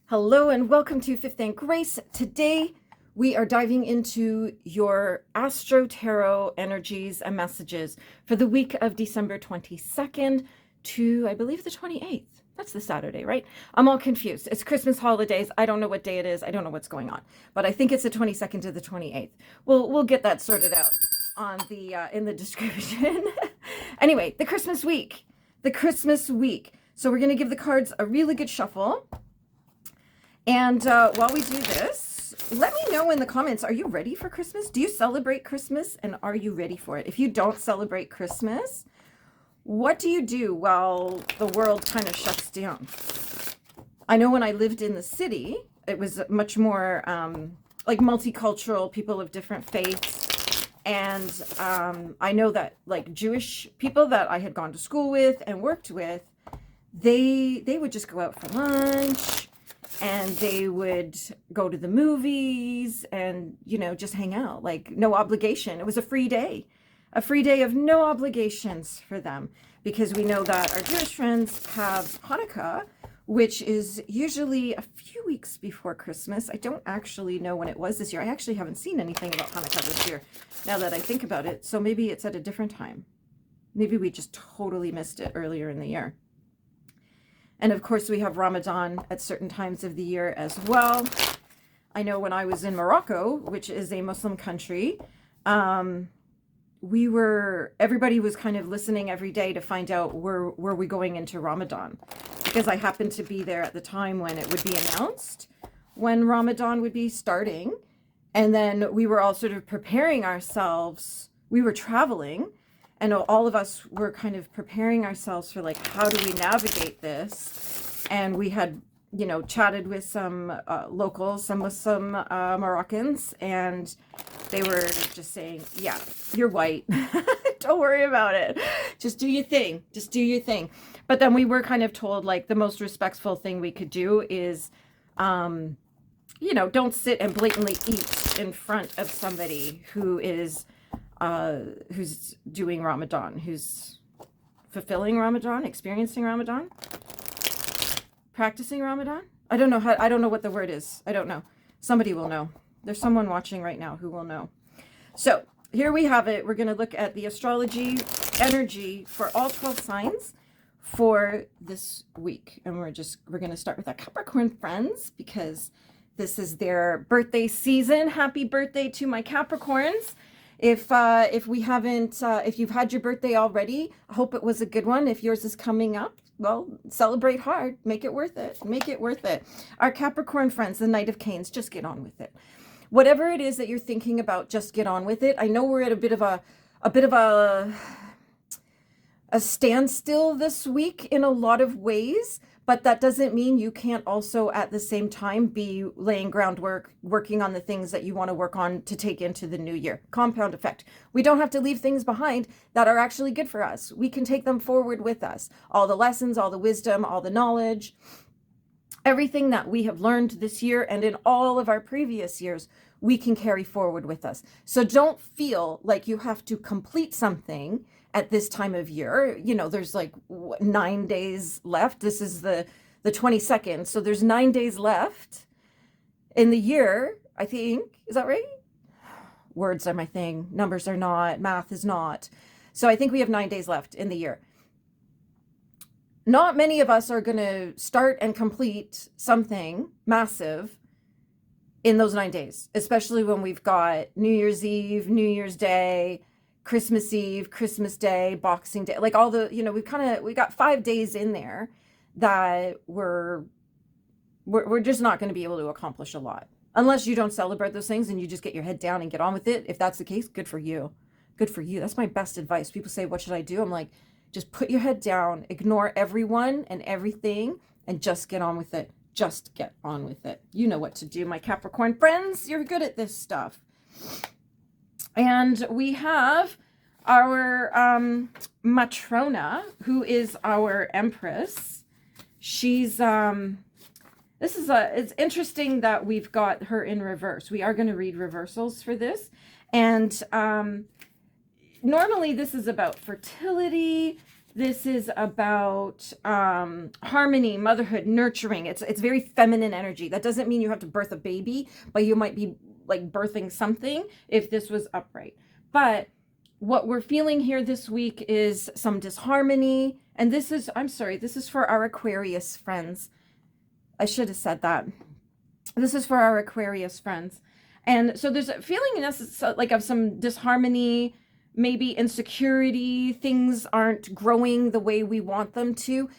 Hello and welcome to Fifth and Grace. Today we are diving into your Astro Tarot energies and messages for the week of December 22nd to, I believe, the 28th. That's the Saturday, right? I'm all confused. It's Christmas holidays. I don't know what day it is. I don't know what's going on, but I think it's the 22nd to the 28th. We'll get that sorted out on the in the description. Anyway, the Christmas week. The Christmas week. So we're going to give the cards a really good shuffle. And while we do this, let me know in the comments, are you ready for Christmas? Do you celebrate Christmas? And are you ready for it? If you don't celebrate Christmas, what do you do while the world kind of shuts down? I know when I lived in the city, it was much more like multicultural, people of different faiths. And I know that like Jewish people that I had gone to school with and worked with, they would just go out for lunch. And they would go to the movies and, you know, just hang out, like no obligation. It was a free day of no obligations for them, because we know that our Jewish friends have Hanukkah, which is usually a few weeks before Christmas. I don't actually know when it was this year. I actually haven't seen anything about Hanukkah this year, now that I think about it. So maybe it's at a different time. Maybe we just totally missed it earlier in the year. And of course, we have Ramadan at certain times of the year as well. I know when I was in Morocco, which is a Muslim country, everybody was kind of listening every day to find out were we going into Ramadan, because I happened to be there at the time when it would be announced when Ramadan would be starting. And then we were all sort of preparing ourselves. We were traveling. And all of us were kind of preparing ourselves for, like, how do we navigate this? And we had, you know, chatted with some locals, some Muslim Moroccans, and they were just saying, yeah, you're white. Don't worry about it. Just do your thing. Just do your thing. But then we were kind of told, like, the most respectful thing we could do is, you know, don't sit and blatantly eat in front of somebody who's doing Ramadan, who's fulfilling Ramadan, experiencing Ramadan, practicing Ramadan. I don't know what the word is. I don't know. Somebody will know. There's someone watching right now who will know. So here we have it. We're going to look at the astrology energy for all 12 signs for this week. And we're going to start with our Capricorn friends, because this is their birthday season. Happy birthday to my Capricorns. If you've had your birthday already, I hope it was a good one. If yours is coming up, well, celebrate hard. Make it worth it. Make it worth it. Our Capricorn friends, the Knight of Canes, just get on with it. Whatever it is that you're thinking about, just get on with it. I know we're at a bit of a standstill this week in a lot of ways, but that doesn't mean you can't also at the same time be laying groundwork, working on the things that you want to work on to take into the new year. Compound effect. We don't have to leave things behind that are actually good for us. We can take them forward with us. All the lessons, all the wisdom, all the knowledge, everything that we have learned this year and in all of our previous years, we can carry forward with us. So don't feel like you have to complete something at this time of year. You know, there's like 9 days left. This is the 22nd. So there's 9 days left in the year, I think. Is that right? Words are my thing. Numbers are not. Math is not. So I think we have 9 days left in the year. Not many of us are going to start and complete something massive in those 9 days, especially when we've got New Year's Eve, New Year's Day, Christmas Eve, Christmas Day, Boxing Day, like all the, you know, we got 5 days in there that we're just not going to be able to accomplish a lot unless you don't celebrate those things and you just get your head down and get on with it. If that's the case, good for you. Good for you. That's my best advice. People say, what should I do? I'm like, just put your head down, ignore everyone and everything, and just get on with it. Just get on with it. You know what to do, my Capricorn friends. You're good at this stuff. And we have our Matrona, who is our Empress. She's it's interesting that we've got her in reverse. We are going to read reversals for this. And normally this is about fertility This is about harmony, motherhood, nurturing. It's very feminine energy. That doesn't mean you have to birth a baby, but you might be like birthing something if this was upright. But what we're feeling here this week is some disharmony. And this is, I'm sorry, this is for our Aquarius friends. I should have said that. This is for our Aquarius friends. And so there's a feeling like of some disharmony, maybe insecurity, things aren't growing the way we want them to.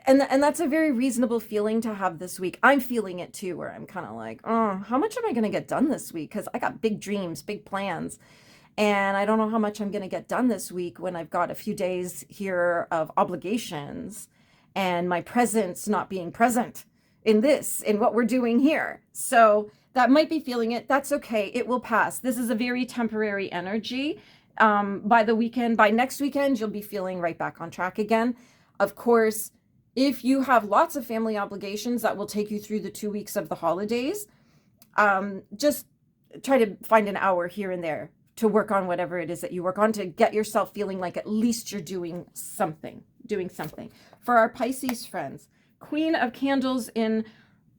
And that's a very reasonable feeling to have this week. I'm feeling it too, where I'm kind of like, oh, how much am I going to get done this week? Because I got big dreams, big plans. And I don't know how much I'm going to get done this week when I've got a few days here of obligations and my presence not being present in what we're doing here. So that might be feeling it. That's okay. It will pass. This is a very temporary energy. By next weekend, you'll be feeling right back on track again. Of course, if you have lots of family obligations that will take you through the 2 weeks of the holidays, just try to find an hour here and there to work on whatever it is that you work on to get yourself feeling like at least you're doing something. For our Pisces friends, Queen of Candles in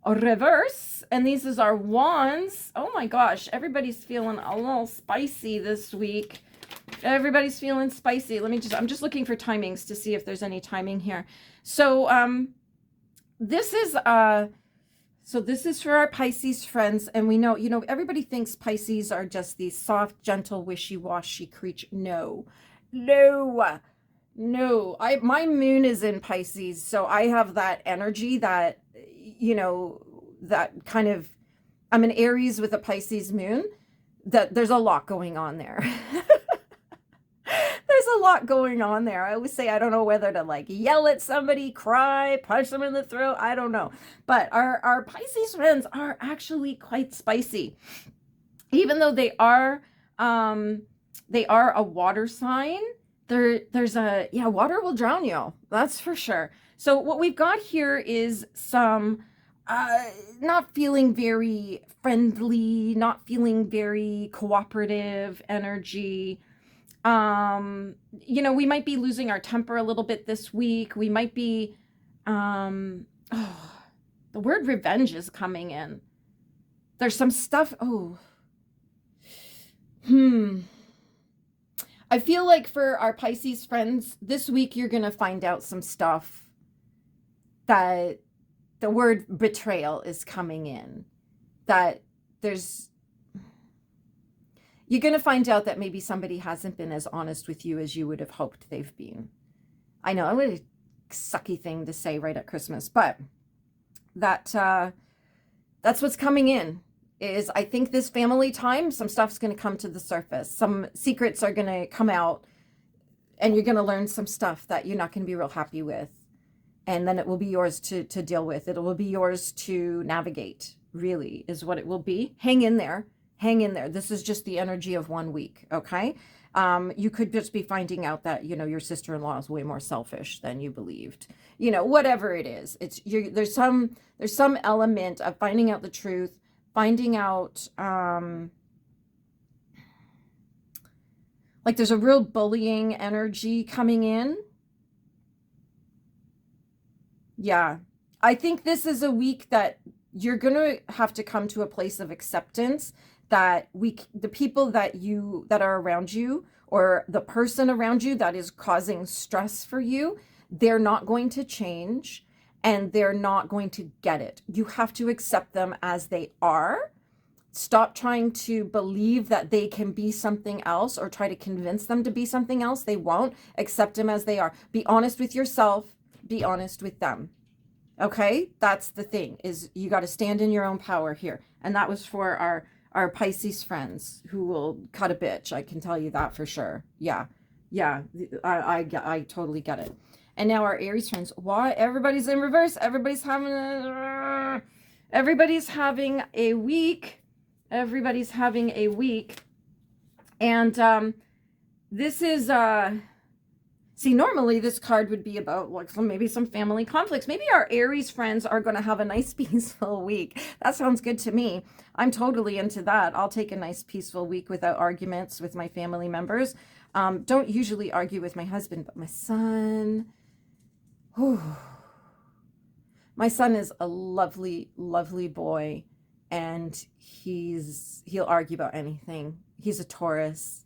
reverse, and these is our wands. Oh my gosh, everybody's feeling a little spicy this week. Everybody's feeling spicy. I'm just looking for timings to see if there's any timing here. So this is for our Pisces friends, and we know, everybody thinks Pisces are just these soft, gentle, wishy-washy creatures. No. My moon is in Pisces, so I have that energy that, that kind of, I'm an Aries with a Pisces moon, that there's a lot going on there. There's a lot going on there. I always say, I don't know whether to like yell at somebody, cry, punch them in the throat. I don't know. But our Pisces friends are actually quite spicy. Even though they are a water sign, water will drown you. That's for sure. So what we've got here is some not feeling very friendly, not feeling very cooperative energy. We might be losing our temper a little bit this week. We might be, the word revenge is coming in. There's some stuff. I feel like for our Pisces friends this week, you're going to find out some stuff that the word betrayal is coming in, that you're going to find out that maybe somebody hasn't been as honest with you as you would have hoped they've been. I know, a really sucky thing to say right at Christmas, but that's what's coming in. Is I think this family time, some stuff's going to come to the surface. Some secrets are going to come out, and you're going to learn some stuff that you're not going to be real happy with. And then it will be yours to deal with. It will be yours to navigate, really, is what it will be. Hang in there. This is just the energy of 1 week, okay? You could just be finding out that, your sister-in-law is way more selfish than you believed. Whatever it is. There's some element of finding out the truth, finding out, like there's a real bullying energy coming in. Yeah. I think this is a week that you're going to have to come to a place of acceptance that the people that are around you, or the person around you that is causing stress for you, they're not going to change and they're not going to get it. You have to accept them as they are. Stop trying to believe that they can be something else or try to convince them to be something else. They won't. Accept them as they are. Be honest with yourself. Be honest with them. Okay? That's the thing, is you got to stand in your own power here. And that was for our Pisces friends who will cut a bitch. I can tell you that for sure. Yeah. I totally get it. And now our Aries friends, why everybody's in reverse? Everybody's having a week. Everybody's having a week. And this is see, normally this card would be about like maybe some family conflicts. Maybe our Aries friends are going to have a nice peaceful week. That sounds good to me. I'm totally into that. I'll take a nice peaceful week without arguments with my family members. Don't usually argue with my husband, but my son, whew, my son is a lovely, lovely boy, and he'll argue about anything. He's a Taurus.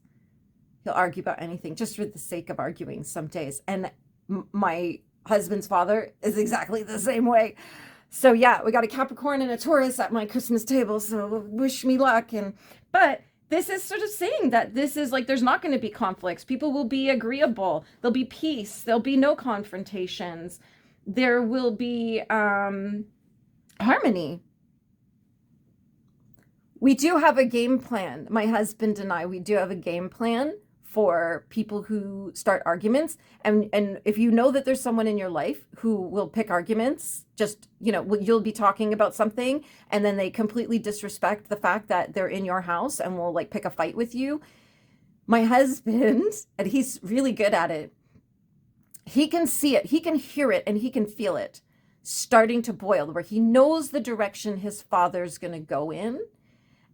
He'll argue about anything just for the sake of arguing some days. And my husband's father is exactly the same way. So yeah, we got a Capricorn and a Taurus at my Christmas table. So wish me luck. But this is sort of saying that this is like, there's not going to be conflicts. People will be agreeable. There'll be peace. There'll be no confrontations. There will be harmony. We do have a game plan. My husband and I, we do have a game plan for people who start arguments. And if you know that there's someone in your life who will pick arguments, just, you know, you'll be talking about something and then they completely disrespect the fact that they're in your house and will like pick a fight with you. My husband, and he's really good at it, he can see it, he can hear it, and he can feel it starting to boil, where he knows the direction his father's going to go in.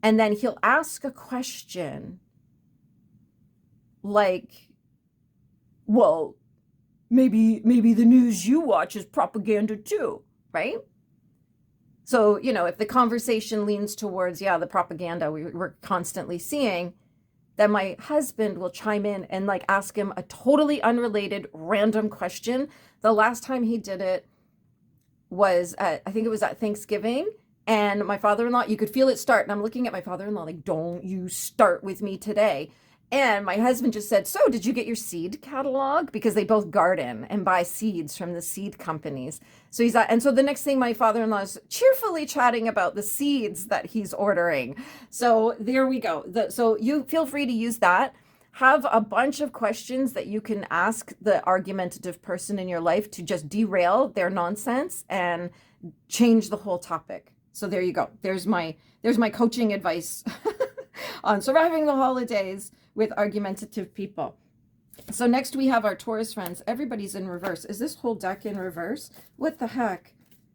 And then he'll ask a question like, well, maybe the news you watch is propaganda too, right? So, you know, if the conversation leans towards, yeah, the propaganda we're constantly seeing, then my husband will chime in and like ask him a totally unrelated random question. The last time he did it was I think it was at Thanksgiving. And my father-in-law, you could feel it start. And I'm looking at my father-in-law like, don't you start with me today. And my husband just said, so did you get your seed catalog? Because they both garden and buy seeds from the seed companies. So he's and so the next thing, my father-in-law is cheerfully chatting about the seeds that he's ordering. So there we go. So you feel free to use that. Have a bunch of questions that you can ask the argumentative person in your life to just derail their nonsense and change the whole topic. So there you go. There's my coaching advice on surviving the holidays with argumentative people. So next we have our Taurus friends. Everybody's in reverse. Is this whole deck in reverse? What the heck?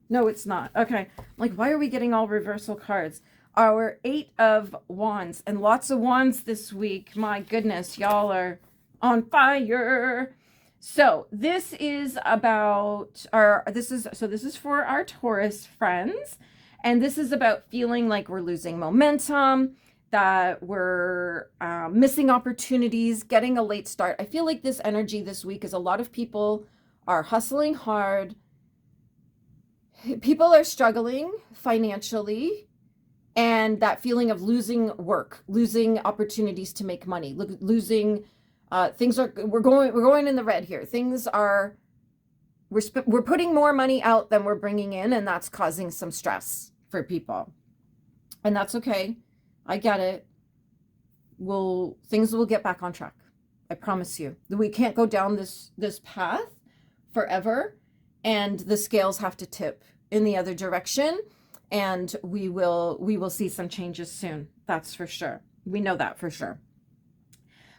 No, it's not. Okay. Like, why are we getting all reversal cards? Our 8 of Wands, and lots of wands this week. My goodness, y'all are on fire. So this is about this is for our Taurus friends. And this is about feeling like we're losing momentum, that we're missing opportunities, getting a late start. I feel like this energy this week is a lot of people are hustling hard. People are struggling financially, and that feeling of losing work, losing opportunities to make money, losing we're going in the red here. We're putting more money out than we're bringing in, and that's causing some stress for people. And that's okay. I get it. Things will get back on track. I promise you. We can't go down this path forever, and the scales have to tip in the other direction, and we will see some changes soon. That's for sure. We know that for sure.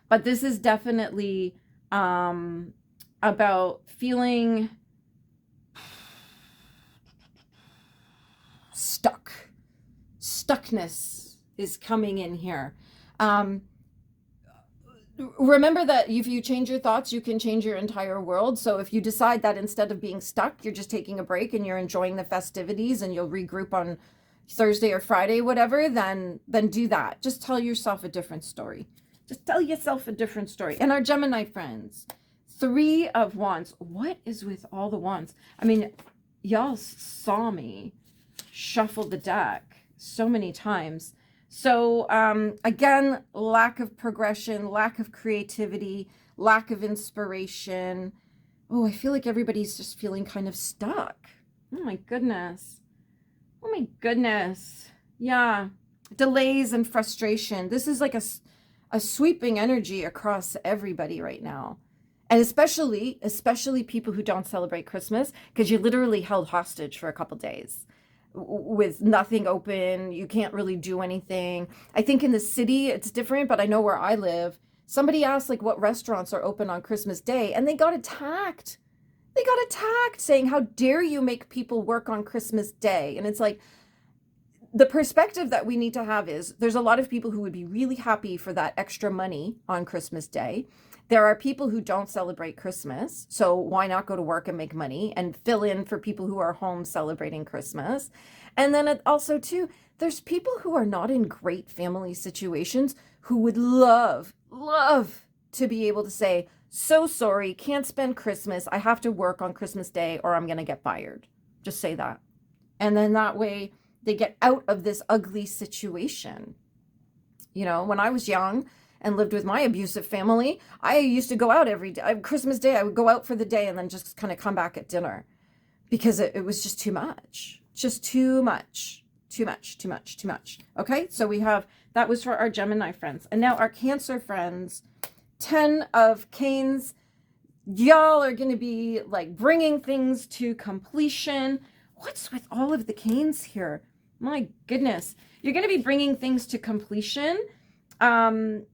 But this is definitely about feeling stuck. Stuckness is coming in here. Remember that if you change your thoughts, you can change your entire world. So if you decide that instead of being stuck, you're just taking a break and you're enjoying the festivities and you'll regroup on Thursday or Friday, whatever, then do that. Just tell yourself a different story. Just tell yourself a different story. And our Gemini friends, 3 of Wands. What is with all the wands? I mean, y'all saw me shuffle the deck so many times. So again, lack of progression, lack of creativity, lack of inspiration. Oh, I feel like everybody's just feeling kind of stuck. Oh my goodness. Oh my goodness. Yeah. Delays and frustration. This is like a sweeping energy across everybody right now. And especially people who don't celebrate Christmas, because you're literally held hostage for a couple days with nothing open. You can't really do anything. I think in the city it's different, but I know where I live, somebody asked like what restaurants are open on Christmas Day, and they got attacked. They got attacked saying, how dare you make people work on Christmas Day? And it's like, the perspective that we need to have is there's a lot of people who would be really happy for that extra money on Christmas Day. There are people who don't celebrate Christmas, so why not go to work and make money and fill in for people who are home celebrating Christmas? And then also too, there's people who are not in great family situations who would love to be able to say, so sorry, can't spend Christmas. I have to work on Christmas Day or I'm going to get fired. Just say that. And then that way they get out of this ugly situation. You know, when I was young and lived with my abusive family, I used to go out every day. Christmas Day, I would go out for the day and then just kind of come back at dinner because it was just too much. Just too much. Too much. Okay, so we have, that was for our Gemini friends. And now our Cancer friends, 10 of Canes. Y'all are going to be like bringing things to completion. What's with all of the Canes here? My goodness. You're going to be bringing things to completion. And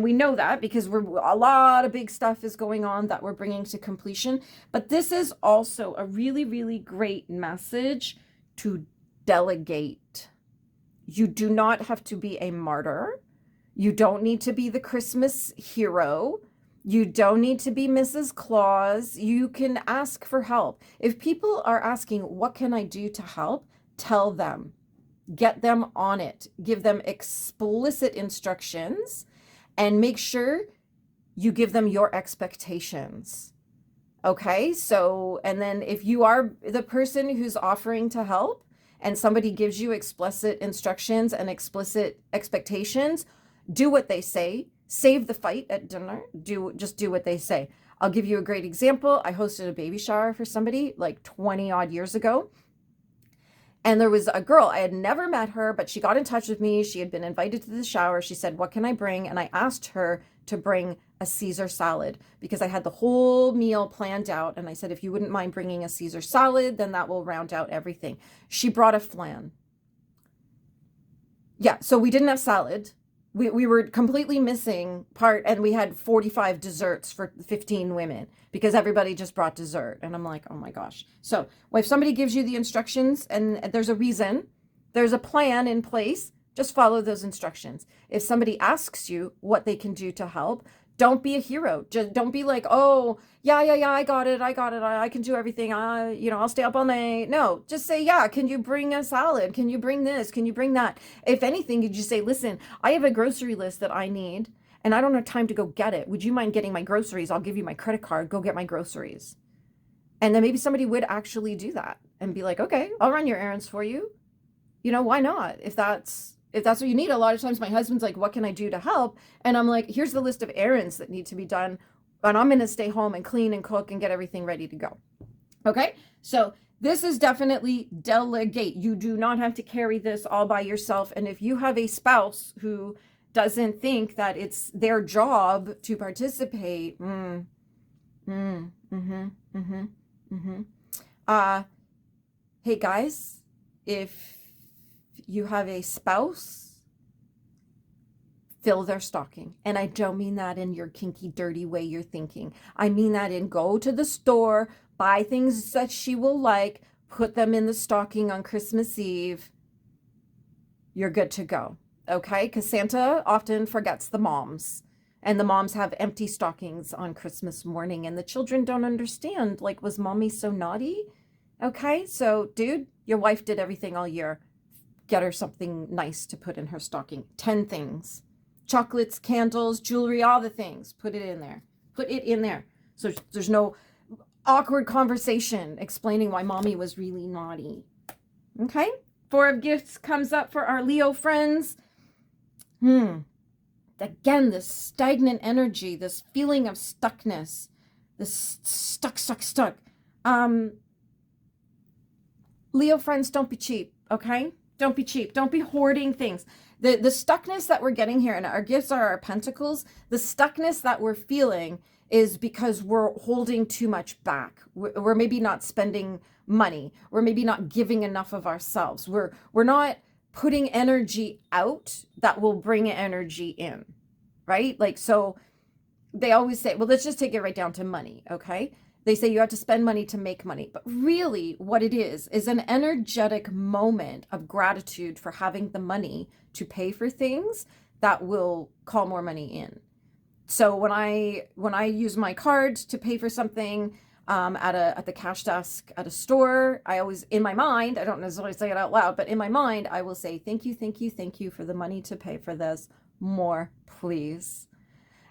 we know that because a lot of big stuff is going on that we're bringing to completion. But this is also a really, really great message to delegate. You do not have to be a martyr. You don't need to be the Christmas hero. You don't need to be Mrs. Claus. You can ask for help. If people are asking, what can I do to help? Tell them. Get them on it. Give them explicit instructions and make sure you give them your expectations. Okay? So, and then if you are the person who's offering to help and somebody gives you explicit instructions and explicit expectations, do what they say. Save the fight at dinner. Just do what they say. I'll give you a great example. I hosted a baby shower for somebody like 20 odd years ago. And there was a girl, I had never met her, but she got in touch with me. She had been invited to the shower. She said, what can I bring? And I asked her to bring a Caesar salad because I had the whole meal planned out. And I said, if you wouldn't mind bringing a Caesar salad, then that will round out everything. She brought a flan. Yeah, so we didn't have salad. We were completely missing part, and we had 45 desserts for 15 women because everybody just brought dessert. And I'm like, oh my gosh. So if somebody gives you the instructions and there's a reason, there's a plan in place, just follow those instructions. If somebody asks you what they can do to help, don't be a hero. Just don't be like, oh, yeah, I got it. I can do everything. I'll stay up all night. No, just say, yeah, can you bring a salad? Can you bring this? Can you bring that? If anything, you just say, listen, I have a grocery list that I need and I don't have time to go get it. Would you mind getting my groceries? I'll give you my credit card. Go get my groceries. And then maybe somebody would actually do that and be like, okay, I'll run your errands for you. You know, why not? If that's what you need. A lot of times my husband's like, what can I do to help? And I'm like, here's the list of errands that need to be done. And I'm going to stay home and clean and cook and get everything ready to go. Okay. So this is definitely delegate. You do not have to carry this all by yourself. And if you have a spouse who doesn't think that it's their job to participate, hey guys, if you have a spouse, fill their stocking. And I don't mean that in your kinky, dirty way you're thinking. I mean that in go to the store, buy things that she will like, put them in the stocking on Christmas Eve. You're good to go. Okay? Because Santa often forgets the moms. And the moms have empty stockings on Christmas morning. And the children don't understand. Like, was mommy so naughty? Okay? So, dude, your wife did everything all year. Get her something nice to put in her stocking. 10 things. Chocolates, candles, jewelry, all the things. Put it in there. Put it in there. So there's no awkward conversation explaining why mommy was really naughty. Okay? 4 of Gifts comes up for our Leo friends. Again, this stagnant energy, this feeling of stuckness, this stuck. Leo friends, don't be cheap, okay? Don't be cheap. Don't be hoarding things. The stuckness that we're getting here, and our gifts are our pentacles, the stuckness that we're feeling is because we're holding too much back. We're maybe not spending money. We're maybe not giving enough of ourselves. We're not putting energy out that will bring energy in, right? Like, so they always say, well, let's just take it right down to money, okay? They say you have to spend money to make money. But really what it is an energetic moment of gratitude for having the money to pay for things that will call more money in. So when I use my card to pay for something at the cash desk at a store, I always, in my mind, I don't necessarily say it out loud, but in my mind, I will say, thank you, thank you, thank you for the money to pay for this. More, please.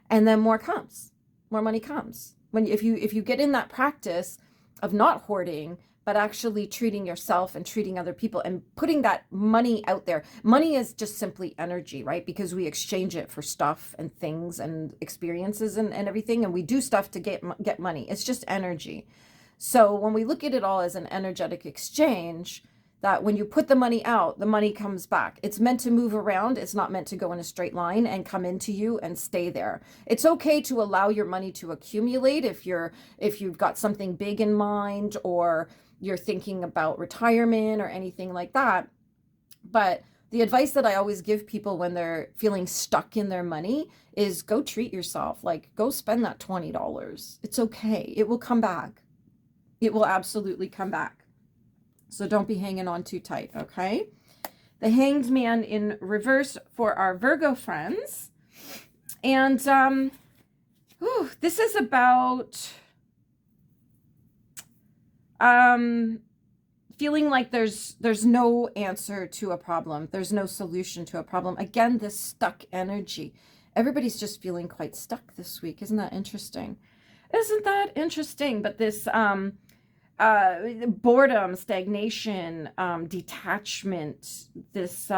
And then more comes. More money comes. If you get in that practice of not hoarding, but actually treating yourself and treating other people and putting that money out there. Money is just simply energy, right? Because we exchange it for stuff and things and experiences and everything. And we do stuff to get money. It's just energy. So when we look at it all as an energetic exchange, that when you put the money out, the money comes back. It's meant to move around. It's not meant to go in a straight line and come into you and stay there. It's okay to allow your money to accumulate if you've got something big in mind, or you're thinking about retirement or anything like that. But the advice that I always give people when they're feeling stuck in their money is go treat yourself. Like, go spend that $20. It's okay. It will come back. It will absolutely come back. So don't be hanging on too tight, okay? The Hanged Man in reverse for our Virgo friends. And this is about feeling like there's no answer to a problem. There's no solution to a problem. Again, this stuck energy. Everybody's just feeling quite stuck this week. Isn't that interesting? Isn't that interesting? But this boredom, stagnation, detachment, this,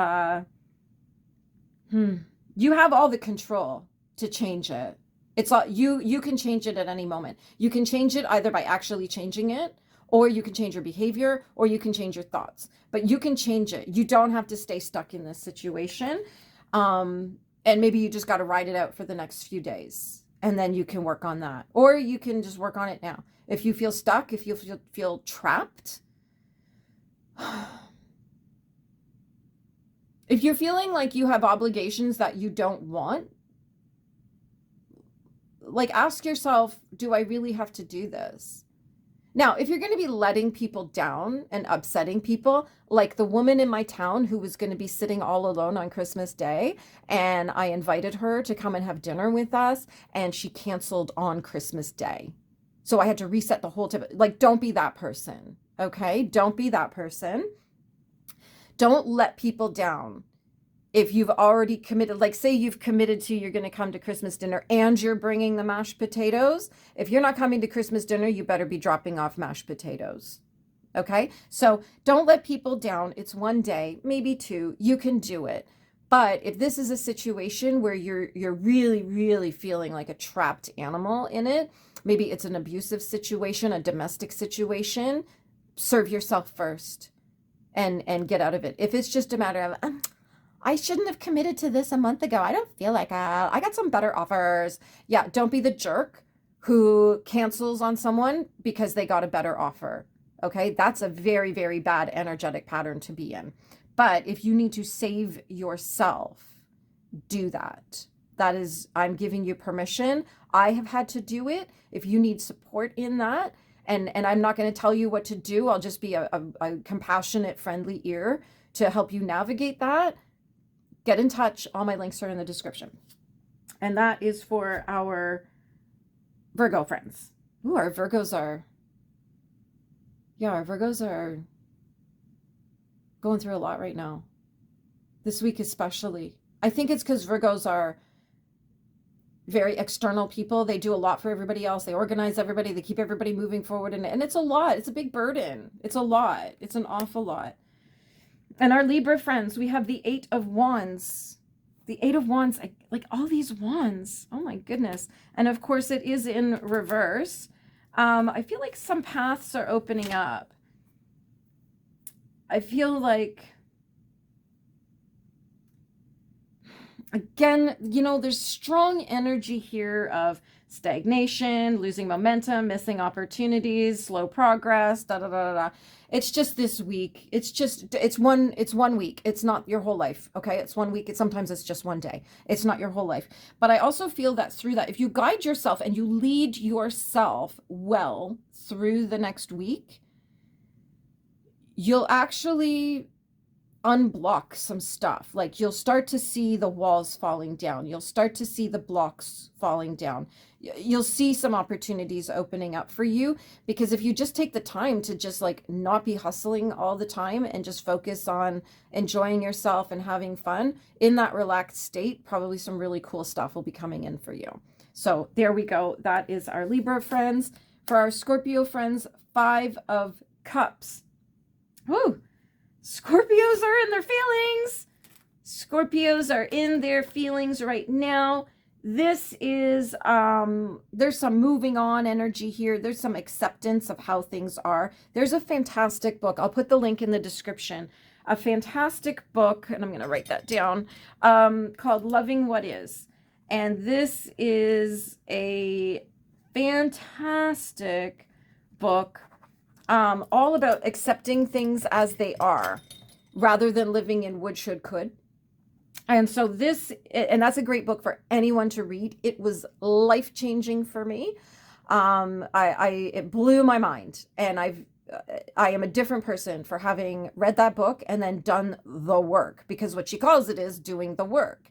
you have all the control to change it. It's all, you can change it at any moment. You can change it either by actually changing it, or you can change your behavior, or you can change your thoughts, but you can change it. You don't have to stay stuck in this situation. And maybe you just got to ride it out for the next few days, and then you can work on that, or you can just work on it now. If you feel stuck, if you feel trapped, if you're feeling like you have obligations that you don't want, like, ask yourself, do I really have to do this? Now, if you're going to be letting people down and upsetting people, like the woman in my town who was going to be sitting all alone on Christmas Day, and I invited her to come and have dinner with us, and she canceled on Christmas Day. So I had to reset the whole tip. Like, don't be that person, okay? Don't be that person. Don't let people down. If you've already committed, like, say you've committed to, you're going to come to Christmas dinner and you're bringing the mashed potatoes. If you're not coming to Christmas dinner, you better be dropping off mashed potatoes. Okay? So don't let people down. It's one day, maybe two. You can do it. But if this is a situation where you're really, really feeling like a trapped animal in it, maybe it's an abusive situation, a domestic situation, serve yourself first and get out of it. If it's just a matter of, I shouldn't have committed to this a month ago. I don't feel like I got some better offers. Yeah, don't be the jerk who cancels on someone because they got a better offer. Okay, that's a very, very bad energetic pattern to be in. But if you need to save yourself, do that. That is, I'm giving you permission. I have had to do it. If you need support in that, and I'm not going to tell you what to do, I'll just be a compassionate, friendly ear to help you navigate that. Get in touch. All my links are in the description. And that is for our Virgo friends. Ooh, our Virgos are going through a lot right now. This week especially. I think it's because Virgos are very external people. They do a lot for everybody else. They organize everybody. They keep everybody moving forward. And it's a lot. It's a big burden. It's a lot. It's an awful lot. And our Libra friends, we have the 8 of Wands. The 8 of Wands, like all these wands. Oh my goodness. And of course it is in reverse. I feel like some paths are opening up. I feel like, again, you know, there's strong energy here of stagnation, losing momentum, missing opportunities, slow progress, da da da da. It's just this week. It's one week. It's not your whole life. Okay. It's 1 week. Sometimes it's just one day. It's not your whole life. But I also feel that through that, if you guide yourself and you lead yourself well through the next week, you'll actually unblock some stuff. Like you'll start to see the walls falling down. You'll start to see the blocks falling down. You'll see some opportunities opening up for you, because if you just take the time to just like not be hustling all the time and just focus on enjoying yourself and having fun in that relaxed state, probably some really cool stuff will be coming in for you. So there we go. That is our Libra friends. For our Scorpio friends, 5 of Cups. Woo! Scorpios are in their feelings. Scorpios are in their feelings right now. This is, there's some moving on energy here. There's some acceptance of how things are. There's a fantastic book. I'll put the link in the description. A fantastic book, and I'm going to write that down, called Loving What Is. And this is a fantastic book, all about accepting things as they are rather than living in would, should, could. And so this, and that's a great book for anyone to read. It was life-changing for me. It blew my mind, and I am a different person for having read that book and then done the work, because what she calls it is doing the work.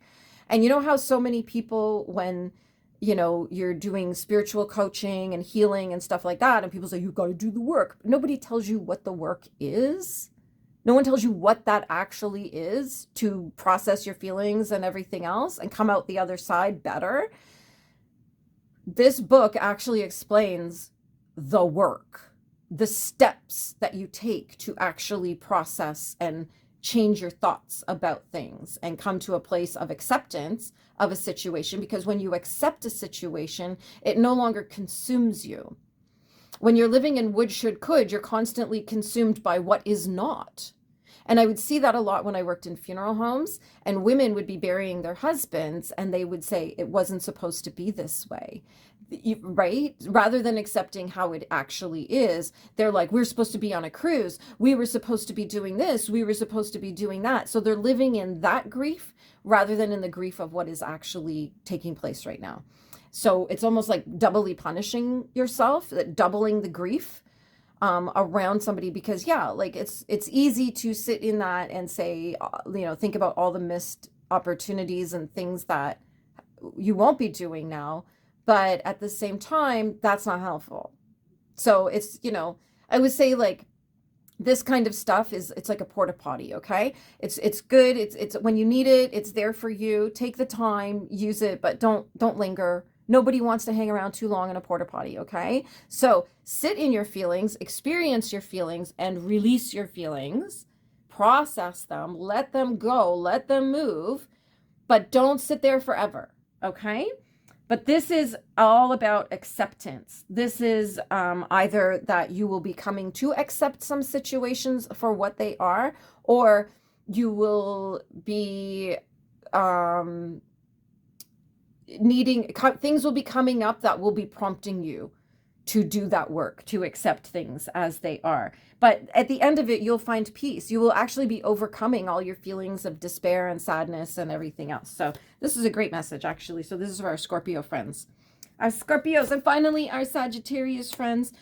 And you know how so many people, when you're doing spiritual coaching and healing and stuff like that, and people say, you've got to do the work. Nobody tells you what the work is. No one tells you what that actually is to process your feelings and everything else and come out the other side better. This book actually explains the work, the steps that you take to actually process and change your thoughts about things and come to a place of acceptance of a situation. Because when you accept a situation, it no longer consumes you. When you're living in would, should, could, you're constantly consumed by what is not. And I would see that a lot when I worked in funeral homes, and women would be burying their husbands and they would say, it wasn't supposed to be this way, right? Rather than accepting how it actually is, they're like, we're supposed to be on a cruise. We were supposed to be doing this. We were supposed to be doing that. So they're living in that grief rather than in the grief of what is actually taking place right now. So it's almost like doubly punishing yourself, doubling the grief around somebody, because like it's easy to sit in that and say, think about all the missed opportunities and things that you won't be doing now. But at the same time, that's not helpful. So it's, I would say like this kind of stuff it's like a porta potty. Okay. It's good. It's when you need it, it's there for you. Take the time, use it, but don't linger. Nobody wants to hang around too long in a porta potty, okay? So sit in your feelings, experience your feelings, and release your feelings. Process them, let them go, let them move, but don't sit there forever, okay? But this is all about acceptance. This is either that you will be coming to accept some situations for what they are, or you will be things will be coming up that will be prompting you to do that work, to accept things as they are. But at the end of it, you'll find peace. You will actually be overcoming all your feelings of despair and sadness and everything else. So this is a great message, actually. So this is for our Scorpio friends. Our Scorpios, and finally our Sagittarius friends,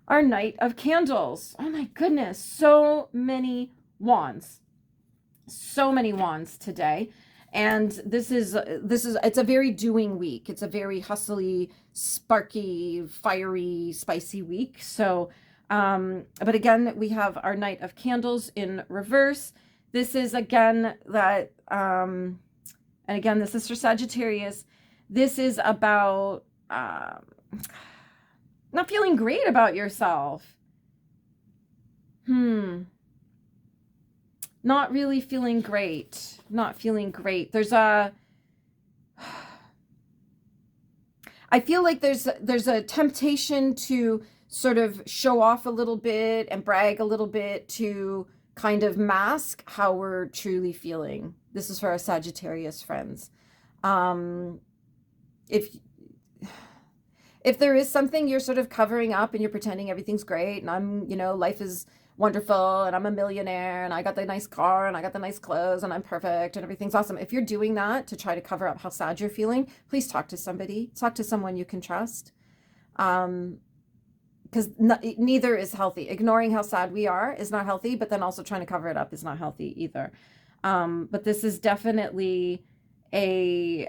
our Knight of Candles. Oh my goodness, so many wands. So many wands today. And it's a very doing week. It's a very hustly, sparky, fiery, spicy week. So, but again, we have our Knight of Candles in reverse. This is again that, and again, this is for Sagittarius. This is about, not feeling great about yourself. Not really feeling great. Not feeling great. I feel like there's a temptation to sort of show off a little bit and brag a little bit to kind of mask how we're truly feeling. This is for our Sagittarius friends. If there is something you're sort of covering up and you're pretending everything's great and I'm, life is wonderful and I'm a millionaire and I got the nice car and I got the nice clothes and I'm perfect and everything's awesome. If you're doing that to try to cover up how sad you're feeling, please talk to somebody. Talk to someone you can trust. because neither is healthy. Ignoring how sad we are is not healthy, but then also trying to cover it up is not healthy either. But this is definitely a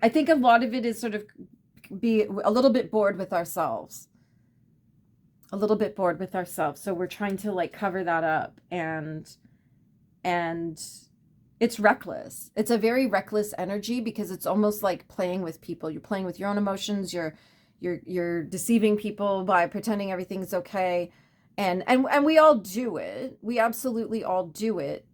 I think a lot of it is sort of be a little bit bored with ourselves. A little bit bored with ourselves. So we're trying to like cover that up, and it's reckless. It's a very reckless energy because it's almost like playing with people. You're playing with your own emotions. You're deceiving people by pretending everything's okay. And we all do it. We absolutely all do it.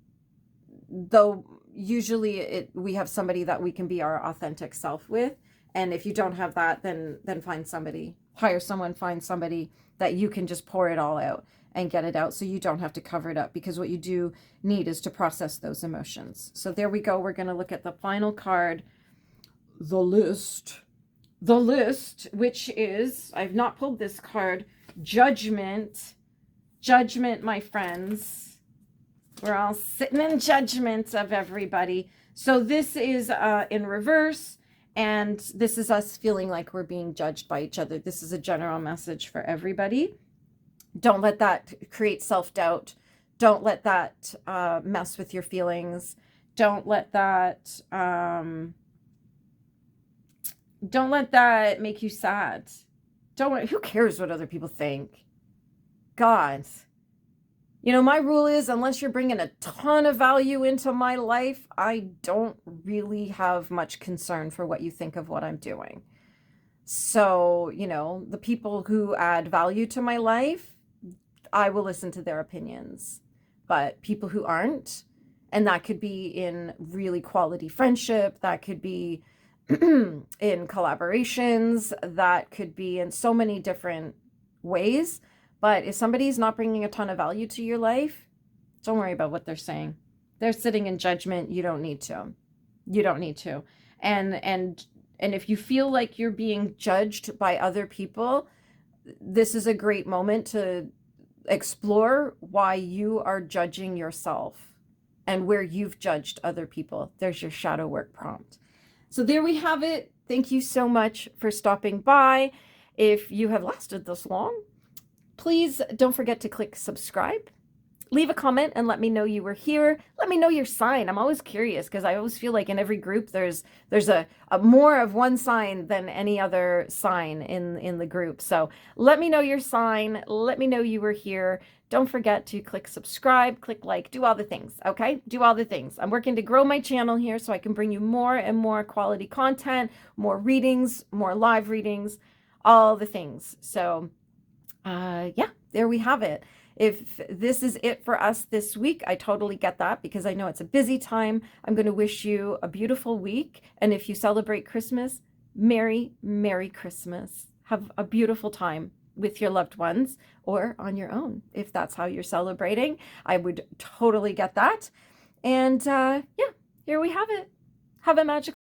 Though usually we have somebody that we can be our authentic self with. And if you don't have that, then find somebody, hire someone, find somebody that you can just pour it all out and get it out, so you don't have to cover it up, because what you do need is to process those emotions. So there we go. We're going to look at the final card, the list, which is, I've not pulled this card, Judgment, my friends. We're all sitting in judgment of everybody. So this is in reverse, and this is us feeling like we're being judged by each other. This is a general message for everybody. Don't let that create self-doubt. Don't let that mess with your feelings. Don't let that make you sad. Who cares what other people think? God. You know, my rule is, unless you're bringing a ton of value into my life, I don't really have much concern for what you think of what I'm doing. So, you know, the people who add value to my life, I will listen to their opinions. But people who aren't, and that could be in really quality friendship, that could be in collaborations, that could be in so many different ways. But if somebody's not bringing a ton of value to your life, don't worry about what they're saying. They're sitting in judgment. You don't need to. You don't need to. And if you feel like you're being judged by other people, this is a great moment to explore why you are judging yourself and where you've judged other people. There's your shadow work prompt. So there we have it. Thank you so much for stopping by. If you have lasted this long, please don't forget to click subscribe. Leave a comment and let me know you were here. Let me know your sign. I'm always curious, because I always feel like in every group there's a more of one sign than any other sign in the group. So let me know your sign. Let me know you were here. Don't forget to click subscribe, click like, do all the things, okay? Do all the things. I'm working to grow my channel here so I can bring you more and more quality content, more readings, more live readings, all the things. So yeah, there we have it. If this is it for us this week, I totally get that, because I know it's a busy time. I'm going to wish you a beautiful week. And if you celebrate Christmas, Merry, Merry Christmas. Have a beautiful time with your loved ones, or on your own, if that's how you're celebrating. I would totally get that. And yeah, here we have it. Have a magical